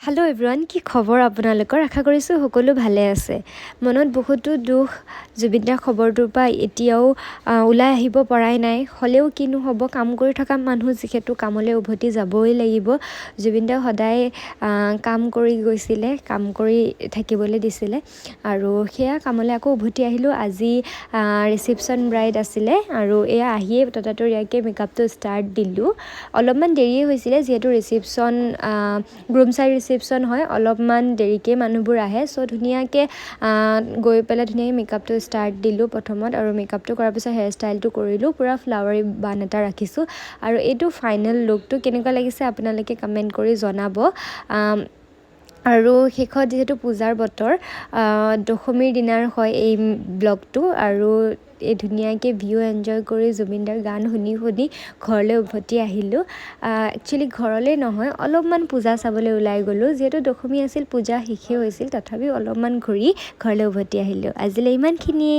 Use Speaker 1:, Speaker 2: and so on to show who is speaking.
Speaker 1: Hello' everyone, কি খবৰ আপোনালোকৰ? আশা কৰিছোঁ সকলো ভালে আছে। মনত বহুতো দুখ জুবিন দাৰ খবৰটোৰ পৰা এতিয়াও ওলাই আহিব পৰাই নাই। হ'লেও কিনো হ'ব, কাম কৰি থকা মানুহ যিহেতু কামলৈ উভতি যাবই লাগিব। জুবিন দাও সদায় কাম কৰি গৈছিলে, কাম কৰি থাকিবলৈ দিছিলে আৰু সেয়া কামলৈ আকৌ উভতি আহিলোঁ। আজি ৰিচিপশ্যন ব্ৰাইড আছিলে আৰু এয়া আহিয়ে ততাতৈয়াকৈ মেকআপটো ষ্টাৰ্ট দিলোঁ। অলপমান দেৰিয়ে হৈছিলে যিহেতু ৰিচিপশ্যন গ্ৰুম চাইড ৰিচিপশ্যন হয়, অলপমান দেৰিকৈ মানুহবোৰ আহে। চ' ধুনীয়াকৈ গৈ পেলাই ধুনীয়াকৈ মেকআপটো ষ্টাৰ্ট দিলোঁ প্ৰথমত, আৰু মেকআপটো কৰাৰ পিছত হেয়াৰ ষ্টাইলটো কৰিলোঁ। পূৰা ফ্লাৱাৰী বান এটা ৰাখিছোঁ আৰু এইটো ফাইনেল লুকটো কেনেকুৱা লাগিছে আপোনালোকে কমেণ্ট কৰি জনাব। আৰু শেষত যিহেতু পূজাৰ বতৰ, দশমীৰ দিনাৰ হয় এই ব্লগটো, আৰু এই ধুনীয়াকৈ ভিউ এনজয় কৰি জুবিনদাৰ গান শুনি ঘৰলৈ উভতি আহিলোঁ। একচুৱেলি ঘৰলৈ নহয়, অলপমান পূজা চাবলৈ ওলাই গ'লোঁ। যিহেতু দশমী আছিল, পূজা শেষেই হৈছিল, তথাপিও অলপমান ঘূৰি ঘৰলৈ উভতি আহিলোঁ। আজিলৈ ইমানখিনিয়ে।